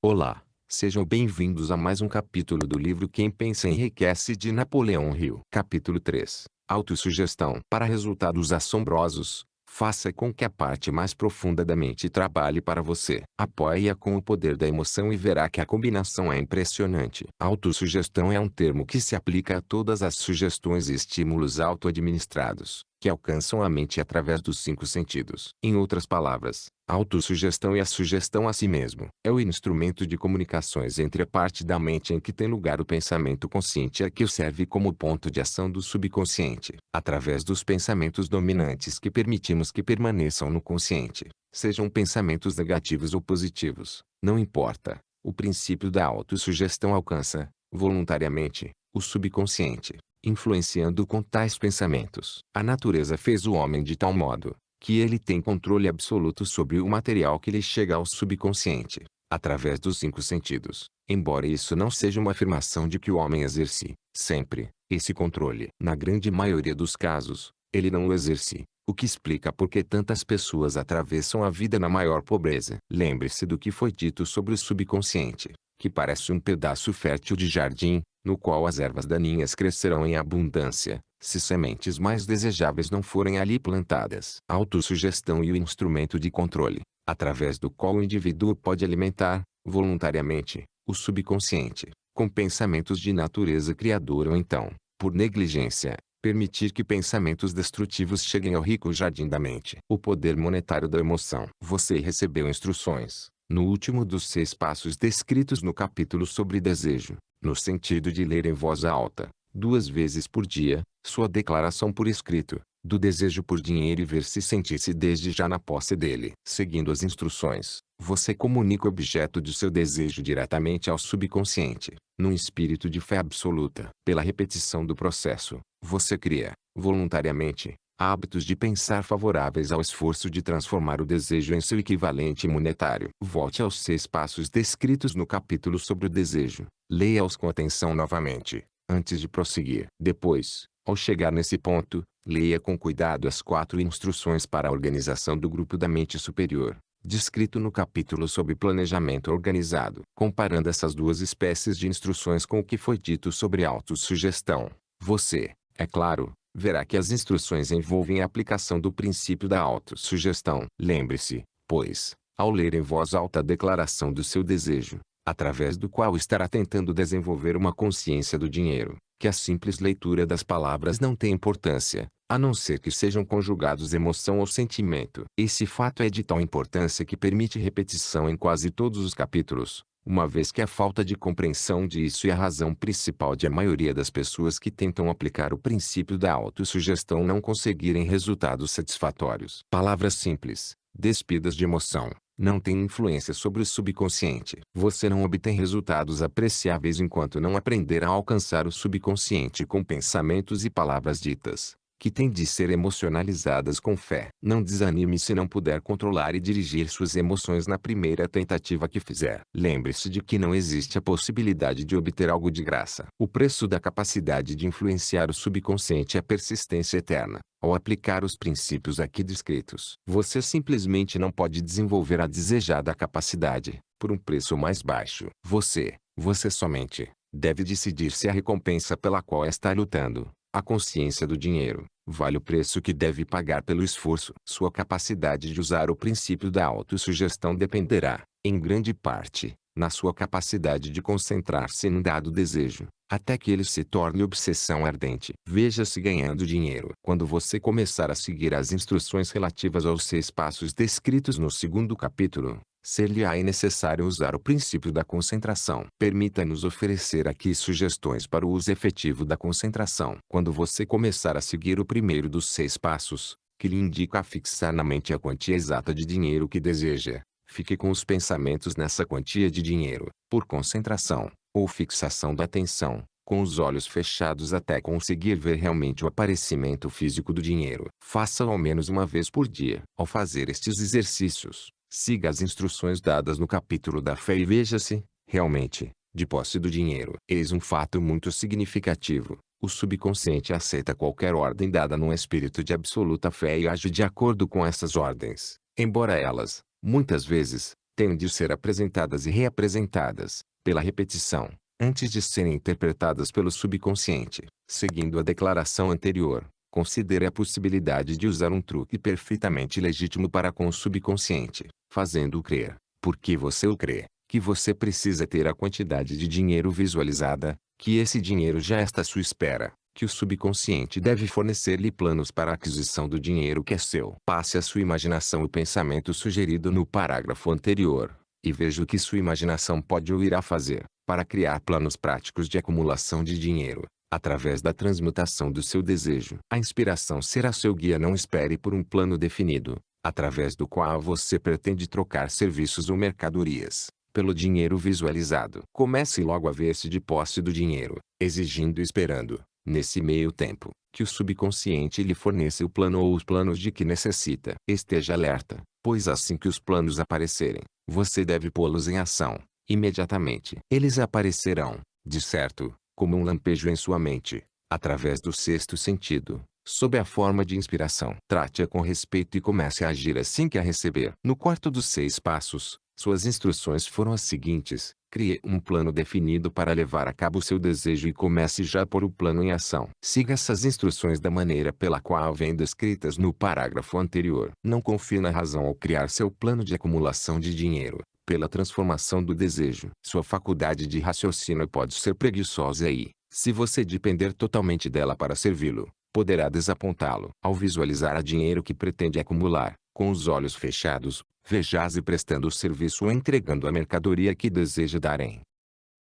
Olá, sejam bem-vindos a mais um capítulo do livro Quem Pensa Enriquece de Napoleão Hill. Capítulo 3. Autossugestão. Para resultados assombrosos, faça com que a parte mais profunda da mente trabalhe para você. Apoie-a com o poder da emoção e verá que a combinação é impressionante. Autossugestão é um termo que se aplica a todas as sugestões e estímulos auto-administrados, que alcançam a mente através dos 5 sentidos. Em outras palavras, a autossugestão e a sugestão a si mesmo é o instrumento de comunicações entre a parte da mente em que tem lugar o pensamento consciente e a que serve como ponto de ação do subconsciente. Através dos pensamentos dominantes que permitimos que permaneçam no consciente, sejam pensamentos negativos ou positivos, não importa. O princípio da autossugestão alcança, voluntariamente, o subconsciente, influenciando com tais pensamentos. A natureza fez o homem de tal modo que ele tem controle absoluto sobre o material que lhe chega ao subconsciente, através dos 5 sentidos. Embora isso não seja uma afirmação de que o homem exerce, sempre, esse controle. Na grande maioria dos casos, ele não o exerce, o que explica por que tantas pessoas atravessam a vida na maior pobreza. Lembre-se do que foi dito sobre o subconsciente, que parece um pedaço fértil de jardim, no qual as ervas daninhas crescerão em abundância, se sementes mais desejáveis não forem ali plantadas. A autossugestão e o instrumento de controle, através do qual o indivíduo pode alimentar, voluntariamente, o subconsciente, com pensamentos de natureza criadora ou então, por negligência, permitir que pensamentos destrutivos cheguem ao rico jardim da mente. O poder monetário da emoção. Você recebeu instruções, no último dos 6 passos descritos no capítulo sobre desejo, no sentido de ler em voz alta, 2 vezes por dia, sua declaração por escrito, do desejo por dinheiro e ver se sente-se desde já na posse dele. Seguindo as instruções, você comunica o objeto de seu desejo diretamente ao subconsciente, num espírito de fé absoluta. Pela repetição do processo, você cria, voluntariamente, hábitos de pensar favoráveis ao esforço de transformar o desejo em seu equivalente monetário. Volte aos 6 passos descritos no capítulo sobre o desejo. Leia-os com atenção novamente, antes de prosseguir. Depois, ao chegar nesse ponto, leia com cuidado as 4 instruções para a organização do grupo da mente superior, descrito no capítulo sobre planejamento organizado. Comparando essas duas espécies de instruções com o que foi dito sobre autossugestão, você, é claro, verá que as instruções envolvem a aplicação do princípio da autossugestão. Lembre-se, pois, ao ler em voz alta a declaração do seu desejo, através do qual estará tentando desenvolver uma consciência do dinheiro, que a simples leitura das palavras não tem importância, a não ser que sejam conjugados emoção ou sentimento. Esse fato é de tal importância que permite repetição em quase todos os capítulos, uma vez que a falta de compreensão disso é a razão principal de a maioria das pessoas que tentam aplicar o princípio da autossugestão não conseguirem resultados satisfatórios. Palavras simples, despidas de emoção, não têm influência sobre o subconsciente. Você não obtém resultados apreciáveis enquanto não aprender a alcançar o subconsciente com pensamentos e palavras ditas, que têm de ser emocionalizadas com fé. Não desanime se não puder controlar e dirigir suas emoções na primeira tentativa que fizer. Lembre-se de que não existe a possibilidade de obter algo de graça. O preço da capacidade de influenciar o subconsciente é a persistência eterna. Ao aplicar os princípios aqui descritos, você simplesmente não pode desenvolver a desejada capacidade, por um preço mais baixo. Você somente, deve decidir se a recompensa pela qual está lutando, a consciência do dinheiro, vale o preço que deve pagar pelo esforço. Sua capacidade de usar o princípio da autossugestão dependerá, em grande parte, na sua capacidade de concentrar-se num dado desejo, até que ele se torne obsessão ardente. Veja-se ganhando dinheiro. Quando você começar a seguir as instruções relativas aos 6 passos descritos no segundo capítulo, ser-lhe-á necessário usar o princípio da concentração. Permita-nos oferecer aqui sugestões para o uso efetivo da concentração. Quando você começar a seguir o primeiro dos 6 passos, que lhe indica a fixar na mente a quantia exata de dinheiro que deseja, fique com os pensamentos nessa quantia de dinheiro, por concentração, ou fixação da atenção, com os olhos fechados até conseguir ver realmente o aparecimento físico do dinheiro. Faça-o ao menos uma vez por dia. Ao fazer estes exercícios, siga as instruções dadas no capítulo da fé e veja-se, realmente, de posse do dinheiro. Eis um fato muito significativo. O subconsciente aceita qualquer ordem dada num espírito de absoluta fé e age de acordo com essas ordens, embora elas, muitas vezes, têm de ser apresentadas e reapresentadas, pela repetição, antes de serem interpretadas pelo subconsciente. Seguindo a declaração anterior, considere a possibilidade de usar um truque perfeitamente legítimo para com o subconsciente, fazendo-o crer, porque você o crê, que você precisa ter a quantidade de dinheiro visualizada, que esse dinheiro já está à sua espera, que o subconsciente deve fornecer-lhe planos para a aquisição do dinheiro que é seu. Passe à sua imaginação o pensamento sugerido no parágrafo anterior, e veja o que sua imaginação pode ou irá fazer, para criar planos práticos de acumulação de dinheiro, através da transmutação do seu desejo. A inspiração será seu guia. Não espere por um plano definido, através do qual você pretende trocar serviços ou mercadorias, pelo dinheiro visualizado. Comece logo a ver-se de posse do dinheiro, exigindo e esperando, nesse meio tempo, que o subconsciente lhe forneça o plano ou os planos de que necessita. Esteja alerta, pois assim que os planos aparecerem, você deve pô-los em ação, imediatamente. Eles aparecerão, de certo, como um lampejo em sua mente, através do sexto sentido, sob a forma de inspiração. Trate-a com respeito e comece a agir assim que a receber. No quarto dos 6 passos, suas instruções foram as seguintes: crie um plano definido para levar a cabo seu desejo e comece já a pôr o plano em ação. Siga essas instruções da maneira pela qual vêm descritas no parágrafo anterior. Não confie na razão ao criar seu plano de acumulação de dinheiro, pela transformação do desejo. Sua faculdade de raciocínio pode ser preguiçosa e, se você depender totalmente dela para servi-lo, poderá desapontá-lo. Ao visualizar a dinheiro que pretende acumular, com os olhos fechados, veja-se prestando o serviço ou entregando a mercadoria que deseja dar em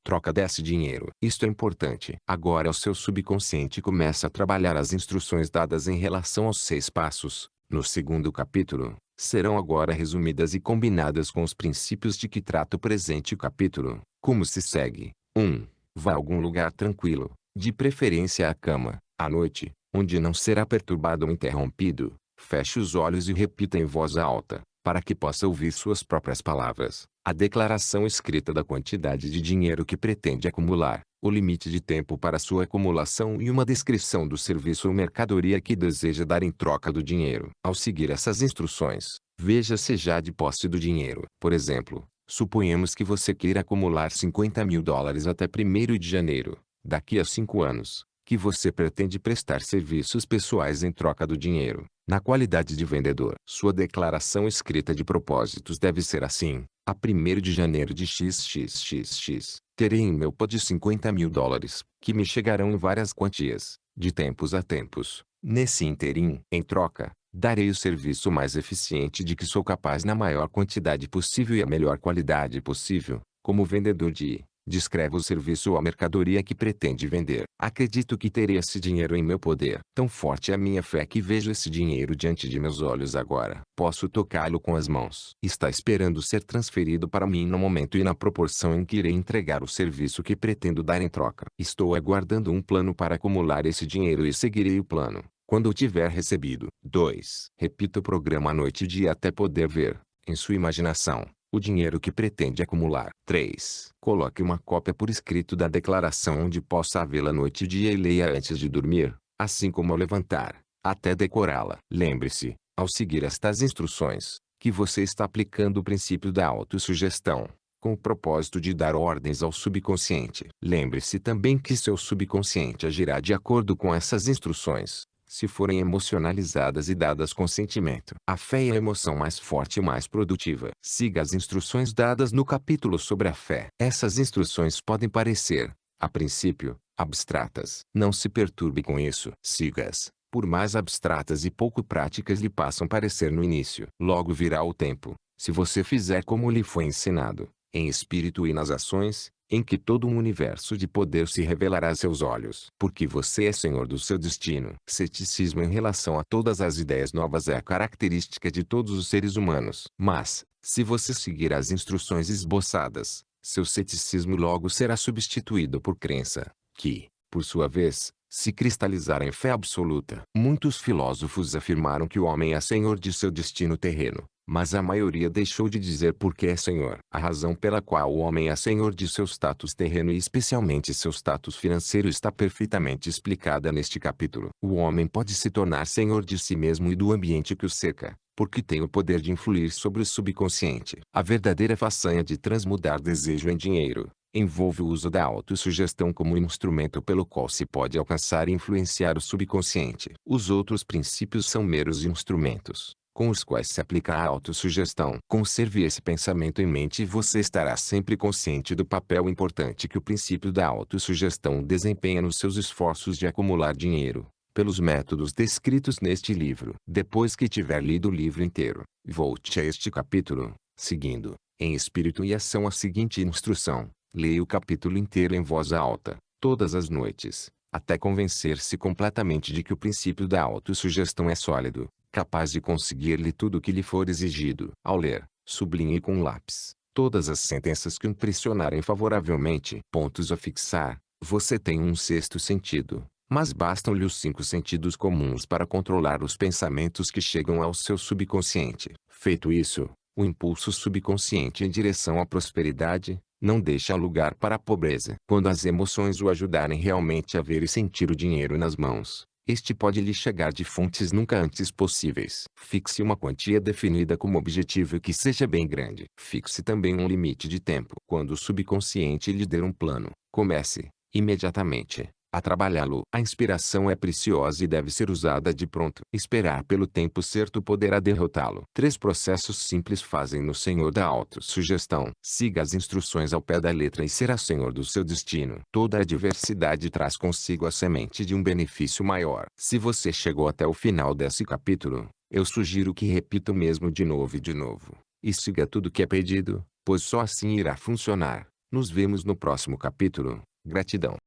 troca desse dinheiro. Isto é importante. Agora o seu subconsciente começa a trabalhar as instruções dadas em relação aos 6 passos, no segundo capítulo. Serão agora resumidas e combinadas com os princípios de que trata o presente capítulo. Como se segue: 1. Vá a algum lugar tranquilo, de preferência à cama, à noite, onde não será perturbado ou interrompido. Feche os olhos e repita em voz alta, para que possa ouvir suas próprias palavras, a declaração escrita da quantidade de dinheiro que pretende acumular, o limite de tempo para sua acumulação e uma descrição do serviço ou mercadoria que deseja dar em troca do dinheiro. Ao seguir essas instruções, veja se já de posse do dinheiro. Por exemplo, suponhamos que você queira acumular $50.000 até 1º de janeiro, daqui a 5 anos, que você pretende prestar serviços pessoais em troca do dinheiro, na qualidade de vendedor. Sua declaração escrita de propósitos deve ser assim: a 1º de janeiro de XXXX, terei em meu poder $50.000, que me chegarão em várias quantias, de tempos a tempos. Nesse ínterim, em troca, darei o serviço mais eficiente de que sou capaz na maior quantidade possível e a melhor qualidade possível, como vendedor de. Descreva o serviço ou a mercadoria que pretende vender. Acredito que terei esse dinheiro em meu poder. Tão forte é a minha fé que vejo esse dinheiro diante de meus olhos agora. Posso tocá-lo com as mãos. Está esperando ser transferido para mim no momento e na proporção em que irei entregar o serviço que pretendo dar em troca. Estou aguardando um plano para acumular esse dinheiro e seguirei o plano, quando o tiver recebido. 2. Repita o programa à noite e dia até poder ver, em sua imaginação, o dinheiro que pretende acumular. 3. Coloque uma cópia por escrito da declaração onde possa vê-la noite e dia e leia antes de dormir, assim como ao levantar, até decorá-la. Lembre-se, ao seguir estas instruções, que você está aplicando o princípio da autossugestão, com o propósito de dar ordens ao subconsciente. Lembre-se também que seu subconsciente agirá de acordo com essas instruções, se forem emocionalizadas e dadas com sentimento. A fé é a emoção mais forte e mais produtiva. Siga as instruções dadas no capítulo sobre a fé. Essas instruções podem parecer, a princípio, abstratas. Não se perturbe com isso. Siga-as, por mais abstratas e pouco práticas lhe possam parecer no início. Logo virá o tempo, se você fizer como lhe foi ensinado, em espírito e nas ações, em que todo um universo de poder se revelará a seus olhos. Porque você é senhor do seu destino. Ceticismo em relação a todas as ideias novas é a característica de todos os seres humanos. Mas, se você seguir as instruções esboçadas, seu ceticismo logo será substituído por crença, que, por sua vez, se cristalizará em fé absoluta. Muitos filósofos afirmaram que o homem é senhor de seu destino terreno, mas a maioria deixou de dizer por que é senhor. A razão pela qual o homem é senhor de seu status terreno e especialmente seu status financeiro está perfeitamente explicada neste capítulo. O homem pode se tornar senhor de si mesmo e do ambiente que o cerca, porque tem o poder de influir sobre o subconsciente. A verdadeira façanha de transmudar desejo em dinheiro envolve o uso da autossugestão como instrumento pelo qual se pode alcançar e influenciar o subconsciente. Os outros princípios são meros instrumentos com os quais se aplica a autossugestão. Conserve esse pensamento em mente e você estará sempre consciente do papel importante que o princípio da autossugestão desempenha nos seus esforços de acumular dinheiro, pelos métodos descritos neste livro. Depois que tiver lido o livro inteiro, volte a este capítulo, seguindo, em espírito e ação, a seguinte instrução: leia o capítulo inteiro em voz alta, todas as noites, até convencer-se completamente de que o princípio da autossugestão é sólido, capaz de conseguir-lhe tudo o que lhe for exigido. Ao ler, sublinhe com lápis todas as sentenças que o impressionarem favoravelmente. Pontos a fixar: você tem um sexto sentido, mas bastam-lhe os 5 sentidos comuns para controlar os pensamentos que chegam ao seu subconsciente. Feito isso, o impulso subconsciente em direção à prosperidade não deixa lugar para a pobreza. Quando as emoções o ajudarem realmente a ver e sentir o dinheiro nas mãos, este pode lhe chegar de fontes nunca antes possíveis. Fixe uma quantia definida como objetivo e que seja bem grande. Fixe também um limite de tempo. Quando o subconsciente lhe der um plano, comece, imediatamente, a trabalhá-lo. A inspiração é preciosa e deve ser usada de pronto. Esperar pelo tempo certo poderá derrotá-lo. 3 processos simples fazem no senhor da autossugestão. Siga as instruções ao pé da letra e será senhor do seu destino. Toda adversidade traz consigo a semente de um benefício maior. Se você chegou até o final desse capítulo, eu sugiro que repita o mesmo de novo e de novo, e siga tudo que é pedido, pois só assim irá funcionar. Nos vemos no próximo capítulo. Gratidão.